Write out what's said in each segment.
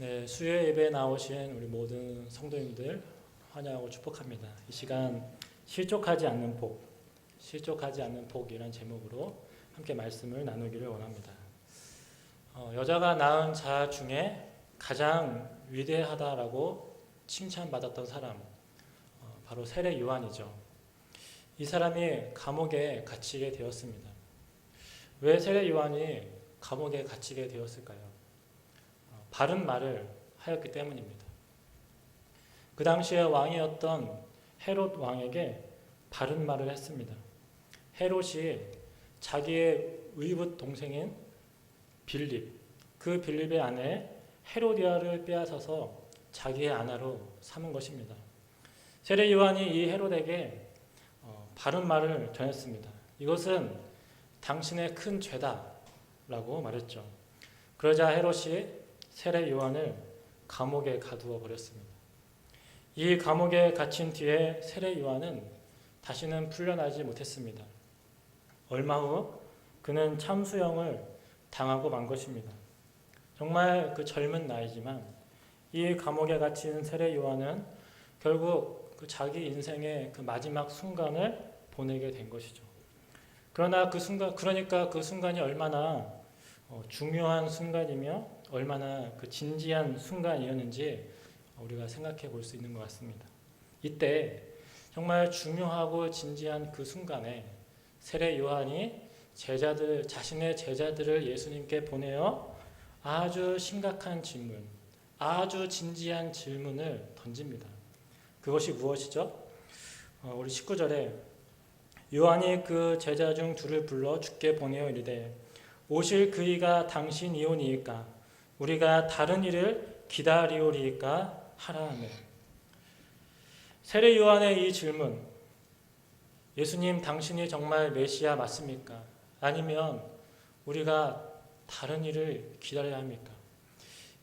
네, 수요 예배에 나오신 우리 모든 성도님들 환영하고 축복합니다. 이 시간 실족하지 않는 복, 실족하지 않는 복이라는 제목으로 함께 말씀을 나누기를 원합니다. 여자가 낳은 자 중에 가장 위대하다라고 칭찬받았던 사람, 바로 세례 요한이죠. 이 사람이 감옥에 갇히게 되었습니다. 왜 세례 요한이 감옥에 갇히게 되었을까요? 바른 말을 하였기 때문입니다. 그 당시에 왕이었던 헤롯 왕에게 바른 말을 했습니다. 헤롯이 자기의 의붓 동생인 빌립, 그 빌립의 아내 헤로디아를 빼앗아서 자기의 아내로 삼은 것입니다. 세례 요한이 이 헤롯에게 바른 말을 전했습니다. 이것은 당신의 큰 죄다라고 말했죠. 그러자 헤롯이 세례 요한을 감옥에 가두어 버렸습니다. 이 감옥에 갇힌 뒤에 세례 요한은 다시는 풀려나지 못했습니다. 얼마 후 그는 참수형을 당하고 만 것입니다. 정말 그 젊은 나이지만 이 감옥에 갇힌 세례 요한은 결국 그 자기 인생의 그 마지막 순간을 보내게 된 것이죠. 그러니까 그 순간이 얼마나 중요한 순간이며 얼마나 그 진지한 순간이었는지 우리가 생각해 볼 수 있는 것 같습니다. 이때 정말 중요하고 진지한 그 순간에 세례 요한이 자신의 제자들을 예수님께 보내어 아주 심각한 질문, 아주 진지한 질문을 던집니다. 그것이 무엇이죠? 우리 19절에 요한이 그 제자 중 둘을 불러 주께 보내어 이르되 오실 그이가 당신이오니이까 우리가 다른 일을 기다리오리이까 하라 하며. 세례 요한의 이 질문, 예수님 당신이 정말 메시아 맞습니까? 아니면 우리가 다른 일을 기다려야 합니까?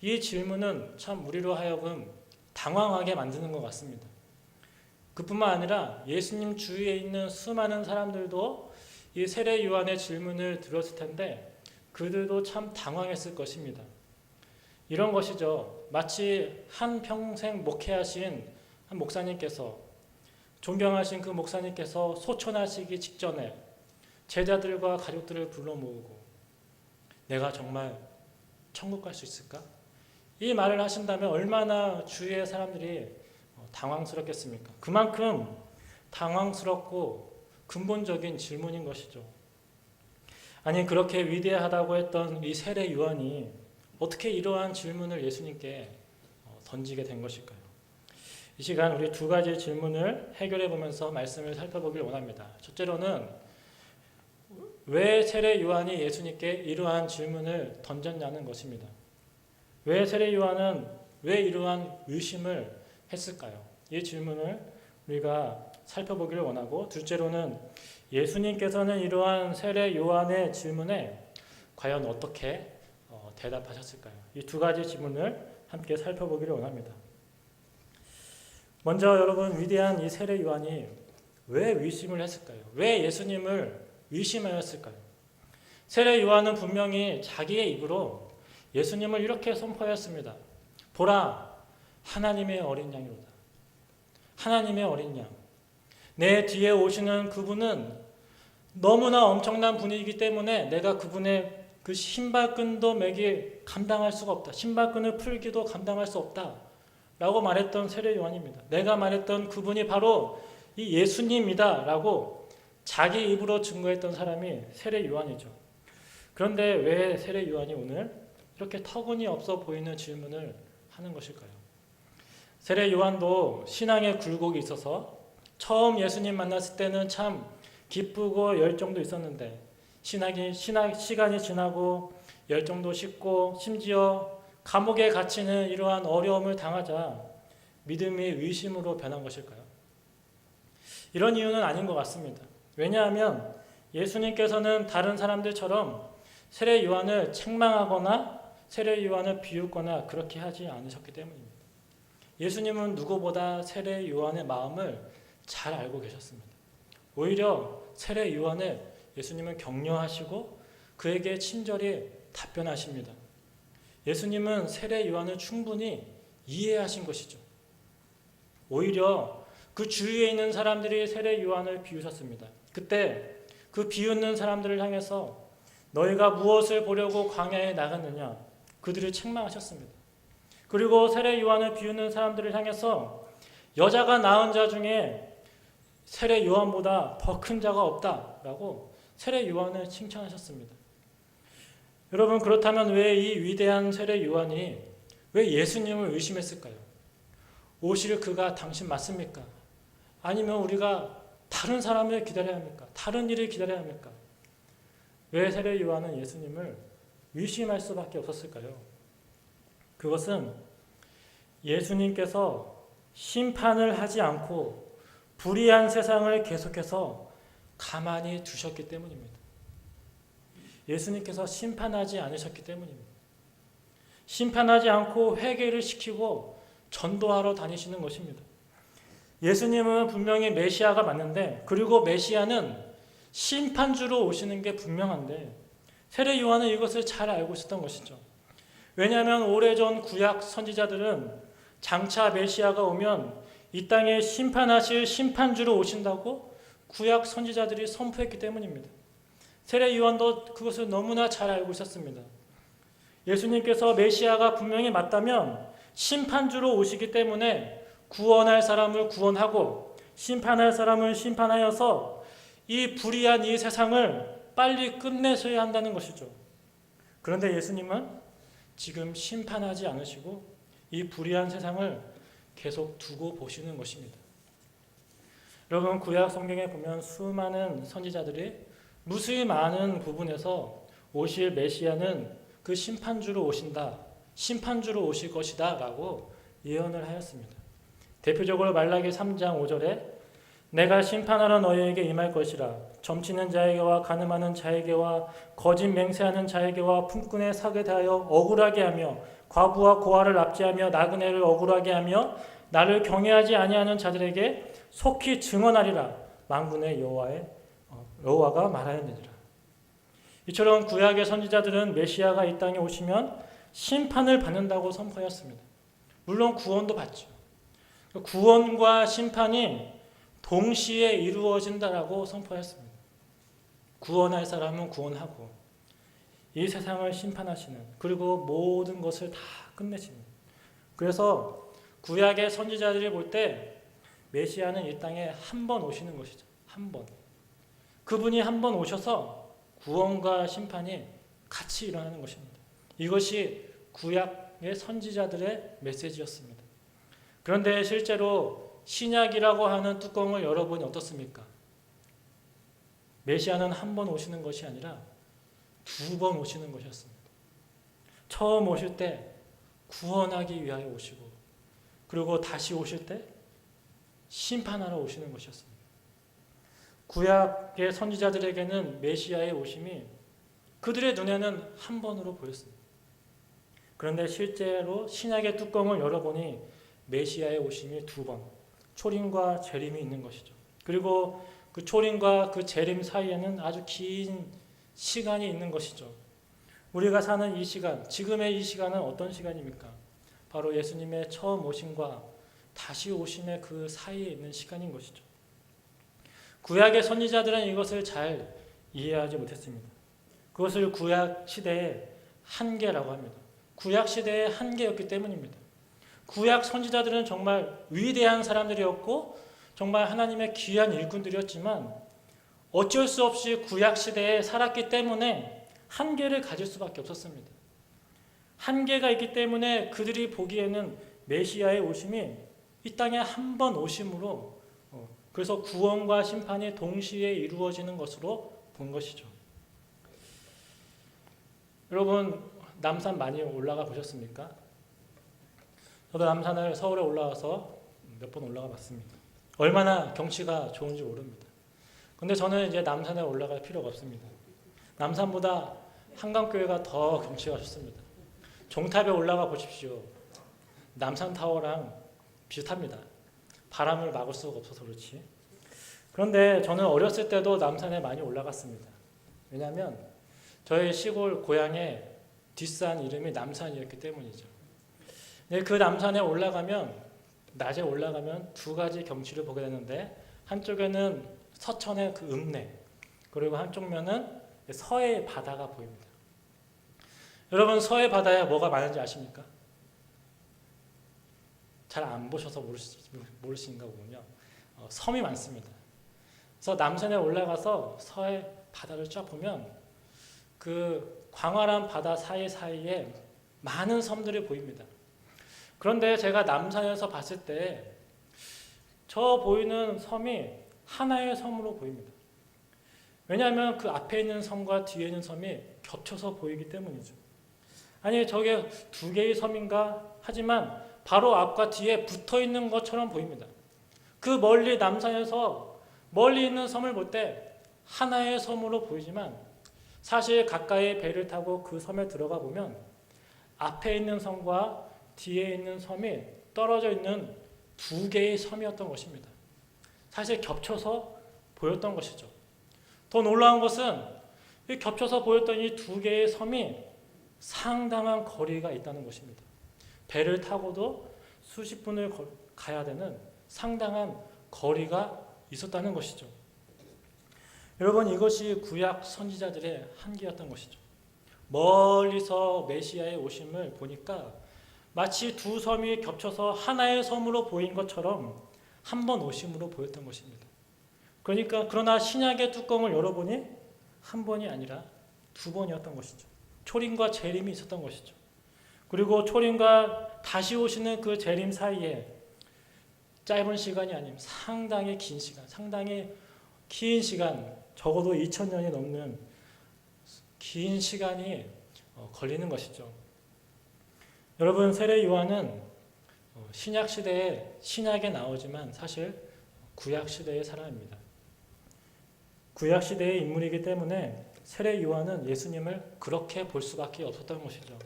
이 질문은 참 우리로 하여금 당황하게 만드는 것 같습니다. 그뿐만 아니라 예수님 주위에 있는 수많은 사람들도 이 세례 요한의 질문을 들었을 텐데 그들도 참 당황했을 것입니다. 이런 것이죠. 마치 한 평생 목회하신 한 목사님께서, 존경하신 그 목사님께서 소천하시기 직전에 제자들과 가족들을 불러 모으고 내가 정말 천국 갈 수 있을까? 이 말을 하신다면 얼마나 주위의 사람들이 당황스럽겠습니까? 그만큼 당황스럽고 근본적인 질문인 것이죠. 아니, 그렇게 위대하다고 했던 이 세례 요한이 어떻게 이러한 질문을 예수님께 던지게 된 것일까요? 이 시간 우리 두 가지 질문을 해결해 보면서 말씀을 살펴보길 원합니다. 첫째로는 왜 세례 요한이 예수님께 이러한 질문을 던졌냐는 것입니다. 왜 세례 요한은 왜 이러한 의심을 했을까요? 이 질문을 우리가 살펴보기를 원하고, 둘째로는 예수님께서는 이러한 세례 요한의 질문에 과연 어떻게 대답하셨을까요? 이 두 가지 질문을 함께 살펴보기를 원합니다. 먼저 여러분, 위대한 이 세례 요한이 왜 의심을 했을까요? 왜 예수님을 의심하였을까요? 세례 요한은 분명히 자기의 입으로 예수님을 이렇게 선포하였습니다. 보라, 하나님의 어린 양이로다. 하나님의 어린 양. 내 뒤에 오시는 그분은 너무나 엄청난 분이기 때문에 내가 그분의 그 신발끈도 매기 감당할 수가 없다. 신발끈을 풀기도 감당할 수 없다. 라고 말했던 세례 요한입니다. 내가 말했던 그분이 바로 이 예수님이다. 라고 자기 입으로 증거했던 사람이 세례 요한이죠. 그런데 왜 세례 요한이 오늘 이렇게 터무니없어 보이는 질문을 하는 것일까요? 세례 요한도 신앙의 굴곡이 있어서 처음 예수님 만났을 때는 참 기쁘고 열정도 있었는데 시간이 지나고 열정도 식고 심지어 감옥에 갇히는 이러한 어려움을 당하자 믿음이 의심으로 변한 것일까요? 이런 이유는 아닌 것 같습니다. 왜냐하면 예수님께서는 다른 사람들처럼 세례 요한을 책망하거나 세례 요한을 비웃거나 그렇게 하지 않으셨기 때문입니다. 예수님은 누구보다 세례 요한의 마음을 잘 알고 계셨습니다. 오히려 세례 요한을 예수님은 격려하시고 그에게 친절히 답변하십니다. 예수님은 세례 요한을 충분히 이해하신 것이죠. 오히려 그 주위에 있는 사람들이 세례 요한을 비웃었습니다. 그때 그 비웃는 사람들을 향해서 너희가 무엇을 보려고 광야에 나갔느냐? 그들을 책망하셨습니다. 그리고 세례 요한을 비웃는 사람들을 향해서 여자가 낳은 자 중에 세례 요한보다 더 큰 자가 없다라고 세례 요한을 칭찬하셨습니다. 여러분, 그렇다면 왜 이 위대한 세례 요한이 왜 예수님을 의심했을까요? 오실 그가 당신 맞습니까? 아니면 우리가 다른 사람을 기다려야 합니까? 다른 일을 기다려야 합니까? 왜 세례 요한은 예수님을 의심할 수밖에 없었을까요? 그것은 예수님께서 심판을 하지 않고 불의한 세상을 계속해서 가만히 두셨기 때문입니다. 예수님께서 심판하지 않으셨기 때문입니다. 심판하지 않고 회개를 시키고 전도하러 다니시는 것입니다. 예수님은 분명히 메시아가 맞는데, 그리고 메시아는 심판주로 오시는 게 분명한데 세례 요한은 이것을 잘 알고 있었던 것이죠. 왜냐하면 오래전 구약 선지자들은 장차 메시아가 오면 이 땅에 심판하실 심판주로 오신다고 구약 선지자들이 선포했기 때문입니다. 세례 요한도 그것을 너무나 잘 알고 있었습니다. 예수님께서 메시아가 분명히 맞다면 심판주로 오시기 때문에 구원할 사람을 구원하고 심판할 사람을 심판하여서 이 불의한 이 세상을 빨리 끝내셔야 한다는 것이죠. 그런데 예수님은 지금 심판하지 않으시고 이 불의한 세상을 계속 두고 보시는 것입니다. 여러분, 구약 성경에 보면 수많은 선지자들이 무수히 많은 부분에서 오실 메시아는 그 심판주로 오신다, 심판주로 오실 것이다 라고 예언을 하였습니다. 대표적으로 말라기 3장 5절에 내가 심판하러 너희에게 임할 것이라 점치는 자에게와 간음하는 자에게와 거짓 맹세하는 자에게와 품꾼의 사게 대하여 억울하게 하며 과부와 고아를 납치하며 나그네를 억울하게 하며 나를 경외하지 아니하는 자들에게 속히 증언하리라 만군의 여호와가 말하였느니라. 이처럼 구약의 선지자들은 메시아가 이 땅에 오시면 심판을 받는다고 선포하였습니다. 물론 구원도 받죠. 구원과 심판이 동시에 이루어진다라고 선포했습니다. 구원할 사람은 구원하고 이 세상을 심판하시는, 그리고 모든 것을 다 끝내시는. 그래서 구약의 선지자들이 볼 때 메시아는 이 땅에 한 번 오시는 것이죠. 한 번. 그분이 한 번 오셔서 구원과 심판이 같이 일어나는 것입니다. 이것이 구약의 선지자들의 메시지였습니다. 그런데 실제로 신약이라고 하는 뚜껑을 열어보니 어떻습니까? 메시아는 한 번 오시는 것이 아니라 두 번 오시는 것이었습니다. 처음 오실 때 구원하기 위하여 오시고, 그리고 다시 오실 때 심판하러 오시는 것이었습니다. 구약의 선지자들에게는 메시아의 오심이 그들의 눈에는 한 번으로 보였습니다. 그런데 실제로 신약의 뚜껑을 열어보니 메시아의 오심이 두 번, 초림과 재림이 있는 것이죠. 그리고 그 초림과 그 재림 사이에는 아주 긴 시간이 있는 것이죠. 우리가 사는 이 시간, 지금의 이 시간은 어떤 시간입니까? 바로 예수님의 처음 오심과 다시 오심의 그 사이에 있는 시간인 것이죠. 구약의 선지자들은 이것을 잘 이해하지 못했습니다. 그것을 구약 시대의 한계라고 합니다. 구약 시대의 한계였기 때문입니다. 구약 선지자들은 정말 위대한 사람들이었고 정말 하나님의 귀한 일꾼들이었지만 어쩔 수 없이 구약 시대에 살았기 때문에 한계를 가질 수밖에 없었습니다. 한계가 있기 때문에 그들이 보기에는 메시아의 오심이 이 땅에 한 번 오심으로, 그래서 구원과 심판이 동시에 이루어지는 것으로 본 것이죠. 여러분, 남산 많이 올라가 보셨습니까? 저도 남산을 서울에 올라와서 몇 번 올라가 봤습니다. 얼마나 경치가 좋은지 모릅니다. 근데 저는 이제 남산에 올라갈 필요가 없습니다. 남산보다 한강교회가 더 경치가 좋습니다. 종탑에 올라가 보십시오. 남산타워랑 비슷합니다. 바람을 막을 수가 없어서 그렇지. 그런데 저는 어렸을 때도 남산에 많이 올라갔습니다. 왜냐하면 저희 시골 고향에 뒷산 이름이 남산이었기 때문이죠. 네, 그 남산에 낮에 올라가면 두 가지 경치를 보게 되는데, 한쪽에는 서천의 그 읍내, 그리고 한쪽 면은 서해 바다가 보입니다. 여러분, 서해 바다에 뭐가 많은지 아십니까? 잘 안 보셔서 모르시는가 보군요. 섬이 많습니다. 그래서 남산에 올라가서 서해 바다를 쫙 보면 그 광활한 바다 사이사이에 많은 섬들이 보입니다. 그런데 제가 남산에서 봤을 때 저 보이는 섬이 하나의 섬으로 보입니다. 왜냐하면 그 앞에 있는 섬과 뒤에 있는 섬이 겹쳐서 보이기 때문이죠. 아니, 저게 두 개의 섬인가 하지만 바로 앞과 뒤에 붙어 있는 것처럼 보입니다. 그 멀리 남산에서 멀리 있는 섬을 볼 때 하나의 섬으로 보이지만, 사실 가까이 배를 타고 그 섬에 들어가 보면 앞에 있는 섬과 뒤에 있는 섬이 떨어져 있는 두 개의 섬이었던 것입니다. 사실 겹쳐서 보였던 것이죠. 더 놀라운 것은 이 겹쳐서 보였던 이 두 개의 섬이 상당한 거리가 있다는 것입니다. 배를 타고도 수십 분을 가야 되는 상당한 거리가 있었다는 것이죠. 여러분, 이것이 구약 선지자들의 한계였던 것이죠. 멀리서 메시아의 오심을 보니까 마치 두 섬이 겹쳐서 하나의 섬으로 보인 것처럼 한 번 오심으로 보였던 것입니다. 그러나 신약의 뚜껑을 열어보니 한 번이 아니라 두 번이었던 것이죠. 초림과 재림이 있었던 것이죠. 그리고 초림과 다시 오시는 그 재림 사이에 짧은 시간이 아닌 상당히 긴 시간, 적어도 2000년이 넘는 긴 시간이 걸리는 것이죠. 여러분, 세례 요한은 신약 시대에 신약에 나오지만 사실 구약 시대의 사람입니다. 구약 시대의 인물이기 때문에 세례 요한은 예수님을 그렇게 볼 수밖에 없었던 것이죠.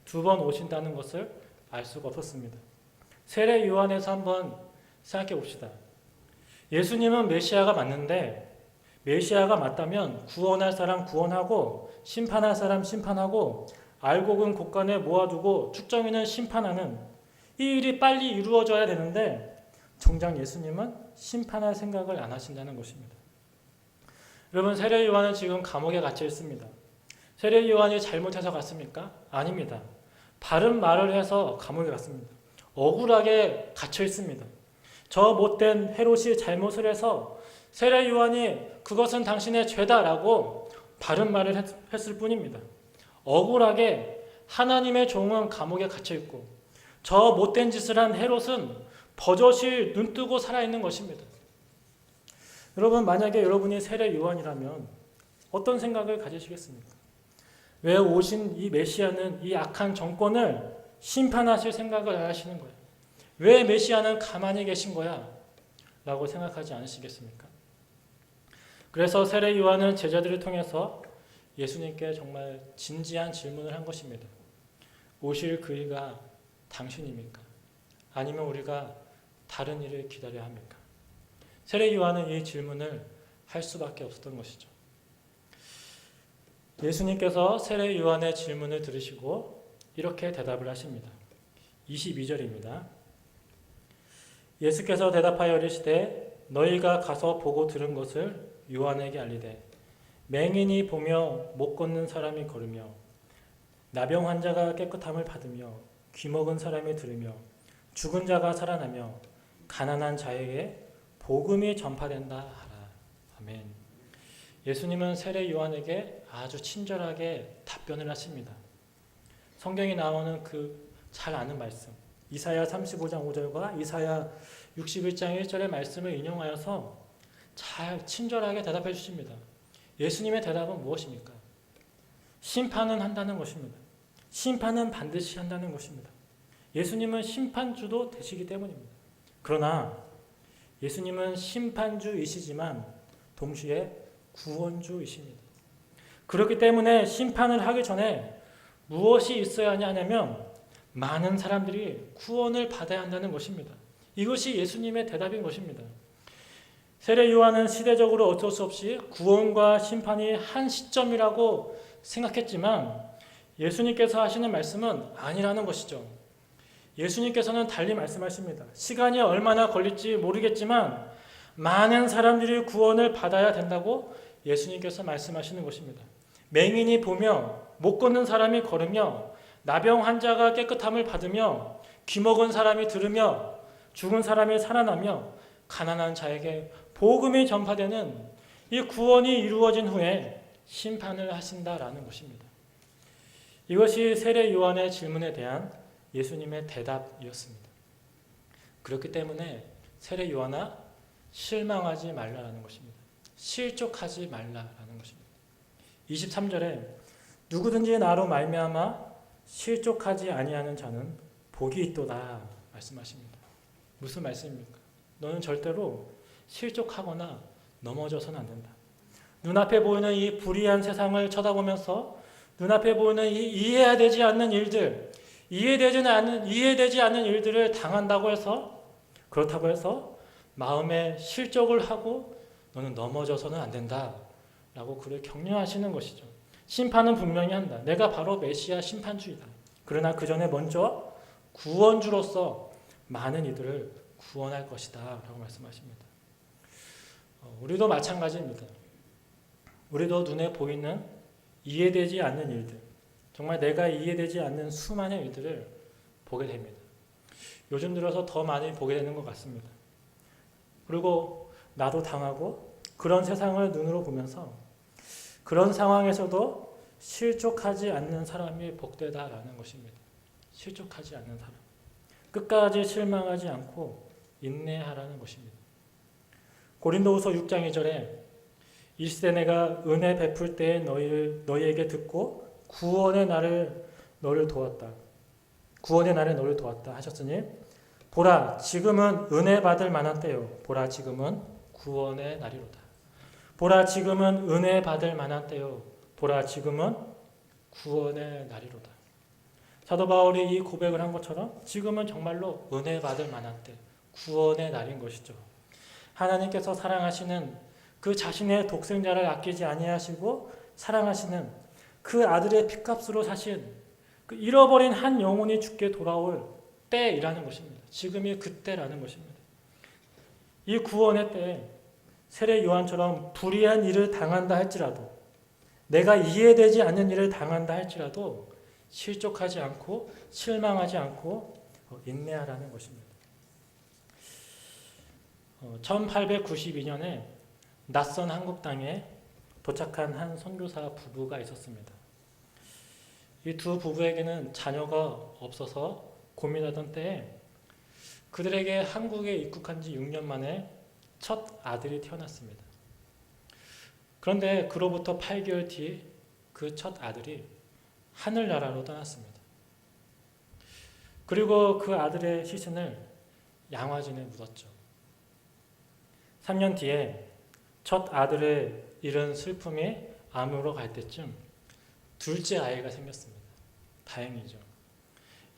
두 번 오신다는 것을 알 수가 없었습니다. 세례 요한에서 한번 생각해 봅시다. 예수님은 메시아가 맞는데, 메시아가 맞다면 구원할 사람 구원하고 심판할 사람 심판하고 알곡은 곳간에 모아두고 축정인은 심판하는 이 일이 빨리 이루어져야 되는데, 정작 예수님은 심판할 생각을 안 하신다는 것입니다. 여러분, 세례 요한은 지금 감옥에 갇혀 있습니다. 세례 요한이 잘못해서 갔습니까? 아닙니다. 바른 말을 해서 감옥에 갔습니다. 억울하게 갇혀 있습니다. 저 못된 헤롯이 잘못을 해서 세례 요한이 그것은 당신의 죄다라고 바른 말을 했을 뿐입니다. 억울하게 하나님의 종은 감옥에 갇혀 있고, 저 못된 짓을 한 헤롯은 버젓이 눈뜨고 살아있는 것입니다. 여러분, 만약에 여러분이 세례 요한이라면 어떤 생각을 가지시겠습니까? 왜 오신 이 메시아는 이 악한 정권을 심판하실 생각을 안 하시는 거예요? 왜 메시아는 가만히 계신 거야? 라고 생각하지 않으시겠습니까? 그래서 세례 요한은 제자들을 통해서 예수님께 정말 진지한 질문을 한 것입니다. 오실 그이가 당신입니까? 아니면 우리가 다른 일을 기다려야 합니까? 세례 요한은 이 질문을 할 수밖에 없었던 것이죠. 예수님께서 세례 요한의 질문을 들으시고 이렇게 대답을 하십니다. 22절입니다. 예수께서 대답하여 이르시되 너희가 가서 보고 들은 것을 요한에게 알리되 맹인이 보며 못 걷는 사람이 걸으며 나병 환자가 깨끗함을 받으며 귀먹은 사람이 들으며 죽은 자가 살아나며 가난한 자에게 복음이 전파된다 하라. 아멘. 예수님은 세례 요한에게 아주 친절하게 답변을 하십니다. 성경에 나오는 그 잘 아는 말씀, 이사야 35장 5절과 이사야 61장 1절의 말씀을 인용하여서 잘 친절하게 대답해 주십니다. 예수님의 대답은 무엇입니까? 심판은 한다는 것입니다. 심판은 반드시 한다는 것입니다. 예수님은 심판주도 되시기 때문입니다. 그러나 예수님은 심판주이시지만 동시에 구원주이십니다. 그렇기 때문에 심판을 하기 전에 무엇이 있어야 하냐면 많은 사람들이 구원을 받아야 한다는 것입니다. 이것이 예수님의 대답인 것입니다. 세례 요한은 시대적으로 어쩔 수 없이 구원과 심판이 한 시점이라고 생각했지만 예수님께서 하시는 말씀은 아니라는 것이죠. 예수님께서는 달리 말씀하십니다. 시간이 얼마나 걸릴지 모르겠지만 많은 사람들이 구원을 받아야 된다고 예수님께서 말씀하시는 것입니다. 맹인이 보며 못 걷는 사람이 걸으며 나병 환자가 깨끗함을 받으며 귀먹은 사람이 들으며 죽은 사람이 살아나며 가난한 자에게 복음이 전파되는 이 구원이 이루어진 후에 심판을 하신다라는 것입니다. 이것이 세례 요한의 질문에 대한 예수님의 대답이었습니다. 그렇기 때문에 세례 요한아 실망하지 말라라는 것입니다. 실족하지 말라라는 것입니다. 23절에 누구든지 나로 말미암아 실족하지 아니하는 자는 복이 있도다 말씀하십니다. 무슨 말씀입니까? 너는 절대로 실족하거나 넘어져서는 안 된다. 눈앞에 보이는 이 불의한 세상을 쳐다보면서 눈앞에 보이는 이 이해되지 않는 일들, 이해되지 않는 일들을 당한다고 해서 그렇다고 해서 마음에 실족을 하고 너는 넘어져서는 안 된다라고 그를 격려하시는 것이죠. 심판은 분명히 한다. 내가 바로 메시아 심판주이다. 그러나 그 전에 먼저 구원주로서 많은 이들을 구원할 것이다 라고 말씀하십니다. 우리도 마찬가지입니다. 우리도 눈에 보이는 이해되지 않는 일들, 정말 내가 이해되지 않는 수많은 일들을 보게 됩니다. 요즘 들어서 더 많이 보게 되는 것 같습니다. 그리고 나도 당하고 그런 세상을 눈으로 보면서 그런 상황에서도 실족하지 않는 사람이 복되다라는 것입니다. 실족하지 않는 사람. 끝까지 실망하지 않고 인내하라는 것입니다. 고린도후서 6장 2절에 이 시대 내가 은혜 베풀 때에 너희에게 듣고 구원의 날에 너를 도왔다 하셨으니 보라 지금은 은혜 받을 만한 때요 보라 지금은 구원의 날이로다. 보라 지금은 은혜 받을 만한 때요 보라 지금은 구원의 날이로다. 사도 바울이 이 고백을 한 것처럼 지금은 정말로 은혜 받을 만한 때, 구원의 날인 것이죠. 하나님께서 사랑하시는 그 자신의 독생자를 아끼지 아니하시고 사랑하시는 그 아들의 핏값으로 사신 그 잃어버린 한 영혼이 주께 돌아올 때이라는 것입니다. 지금이 그때라는 것입니다. 이 구원의 때에 세례 요한처럼 불의한 일을 당한다 할지라도 내가 이해되지 않는 일을 당한다 할지라도 실족하지 않고 실망하지 않고 인내하라는 것입니다. 1892년에 낯선 한국 땅에 도착한 한 선교사 부부가 있었습니다. 이 두 부부에게는 자녀가 없어서 고민하던 때에 그들에게 한국에 입국한 지 6년 만에 첫 아들이 태어났습니다. 그런데 그로부터 8개월 뒤 그 첫 아들이 하늘나라로 떠났습니다. 그리고 그 아들의 시신을 양화진에 묻었죠. 3년 뒤에 첫 아들의 잃은 슬픔이 암으로 갈 때쯤 둘째 아이가 생겼습니다. 다행이죠.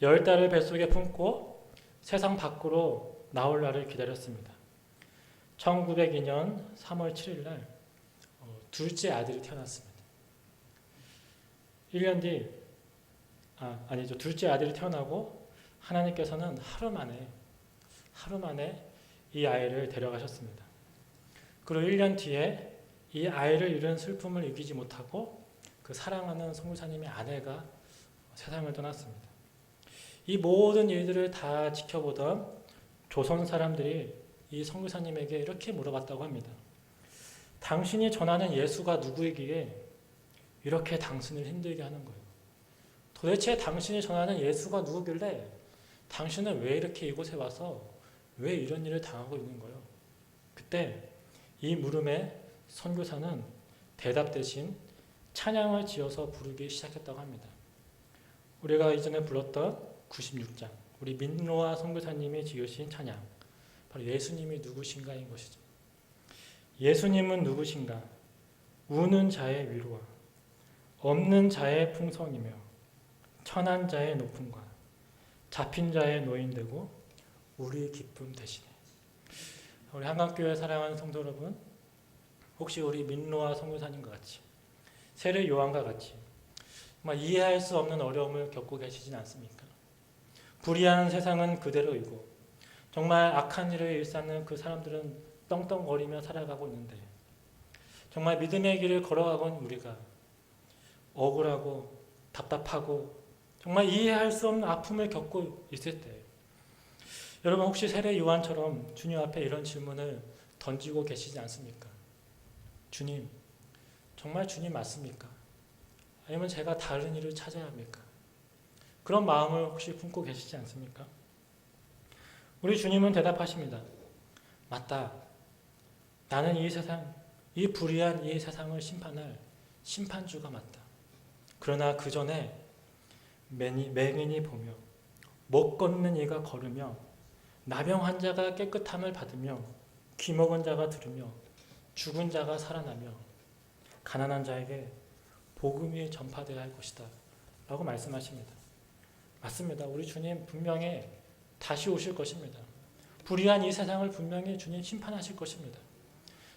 10달을 뱃속에 품고 세상 밖으로 나올 날을 기다렸습니다. 1902년 3월 7일 날 둘째 아들이 태어났습니다. 1년 뒤, 둘째 아들이 태어나고 하나님께서는 하루 만에 이 아이를 데려가셨습니다. 그리고 1년 뒤에 이 아이를 잃은 슬픔을 이기지 못하고 그 사랑하는 선교사님의 아내가 세상을 떠났습니다. 이 모든 일들을 다 지켜보던 조선 사람들이 이 선교사님에게 이렇게 물어봤다고 합니다. 당신이 전하는 예수가 누구이기에 이렇게 당신을 힘들게 하는 거예요. 도대체 당신이 전하는 예수가 누구길래 당신은 왜 이렇게 이곳에 와서 왜 이런 일을 당하고 있는 거예요? 그때 이 물음에 선교사는 대답 대신 찬양을 지어서 부르기 시작했다고 합니다. 우리가 이전에 불렀던 96장, 우리 민노아 선교사님이 지으신 찬양, 바로 예수님이 누구신가인 것이죠. 예수님은 누구신가? 우는 자의 위로와 없는 자의 풍성이며 천한 자의 높음과 잡힌 자의 노인되고 우리 기쁨 되시네. 우리 한강교회 사랑하는 성도 여러분, 혹시 우리 민노아 선교사님과 같이 세례 요한과 같이 정말 이해할 수 없는 어려움을 겪고 계시진 않습니까? 불의한 세상은 그대로이고 정말 악한 일을 일삼는 그 사람들은 떵떵거리며 살아가고 있는데 정말 믿음의 길을 걸어가고 있는 우리가 억울하고 답답하고 정말 이해할 수 없는 아픔을 겪고 있을 때 여러분 혹시 세례 요한처럼 주님 앞에 이런 질문을 던지고 계시지 않습니까? 주님, 정말 주님 맞습니까? 아니면 제가 다른 일을 찾아야 합니까? 그런 마음을 혹시 품고 계시지 않습니까? 우리 주님은 대답하십니다. 맞다. 나는 이 세상, 이 불의한 이 세상을 심판할 심판주가 맞다. 그러나 그 전에 맹인이 보며 못 걷는 이가 걸으며 나병 자가 깨끗함을 받으며 귀 먹은 자가 들으며 죽은 자가 살아나며 가난한 자에게 복음이 전파되어야 할 것이다 라고 말씀하십니다. 맞습니다. 우리 주님 분명히 다시 오실 것입니다. 불의한 이 세상을 분명히 주님 심판하실 것입니다.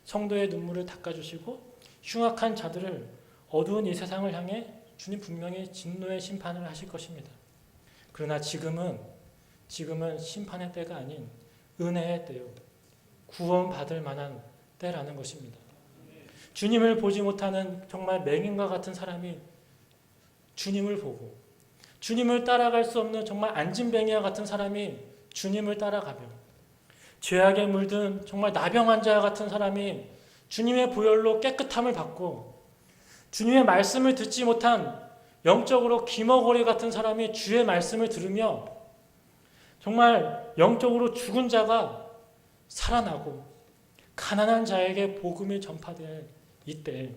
성도의 눈물을 닦아주시고 흉악한 자들을 어두운 이 세상을 향해 주님 분명히 진노의 심판을 하실 것입니다. 그러나 지금은 심판의 때가 아닌 은혜의 때요. 구원받을 만한 때라는 것입니다. 주님을 보지 못하는 정말 맹인과 같은 사람이 주님을 보고 주님을 따라갈 수 없는 정말 안진뱅이와 같은 사람이 주님을 따라가며 죄악에 물든 정말 나병 자와 같은 사람이 주님의 보혈로 깨끗함을 받고 주님의 말씀을 듣지 못한 영적으로 기머거리 같은 사람이 주의 말씀을 들으며 정말 영적으로 죽은 자가 살아나고 가난한 자에게 복음이 전파될 이때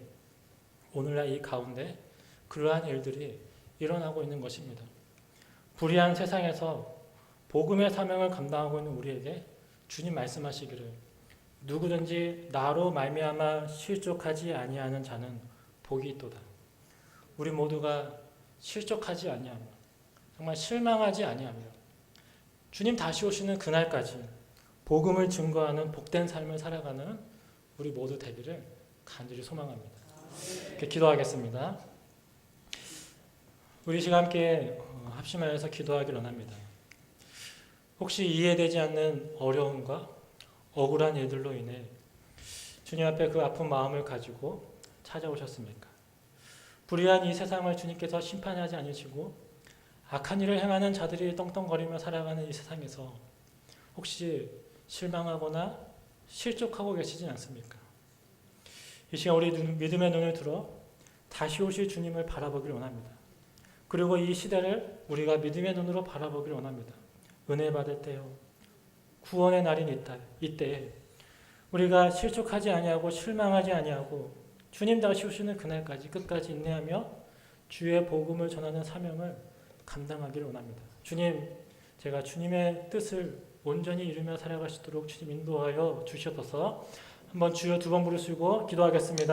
오늘날 이 가운데 그러한 일들이 일어나고 있는 것입니다. 불의한 세상에서 복음의 사명을 감당하고 있는 우리에게 주님 말씀하시기를 누구든지 나로 말미암아 실족하지 아니하는 자는 복이 있도다. 우리 모두가 실족하지 아니하며 정말 실망하지 아니하며 주님 다시 오시는 그날까지 복음을 증거하는 복된 삶을 살아가는 우리 모두 되기를 간절히 소망합니다. 이렇게 기도하겠습니다. 우리 시간 함께 합심하여서 기도하기를 원합니다. 혹시 이해되지 않는 어려움과 억울한 일들로 인해 주님 앞에 그 아픈 마음을 가지고 찾아오셨습니까? 불의한 이 세상을 주님께서 심판하지 않으시고 악한 일을 행하는 자들이 떵떵거리며 살아가는 이 세상에서 혹시 실망하거나 실족하고 계시진 않습니까? 이 시간 우리 믿음의 눈을 들어 다시 오실 주님을 바라보기를 원합니다. 그리고 이 시대를 우리가 믿음의 눈으로 바라보기를 원합니다. 은혜 받을 때요. 구원의 날인 이때에 우리가 실족하지 아니하고 실망하지 아니하고 주님 다시 오시는 그날까지 끝까지 인내하며 주의 복음을 전하는 사명을 감당하기를 원합니다. 주님, 제가 주님의 뜻을 온전히 이루며 살아갈 수 있도록 주님 인도하여 주시옵소서. 한번 주여 두 번 부르시고 기도하겠습니다.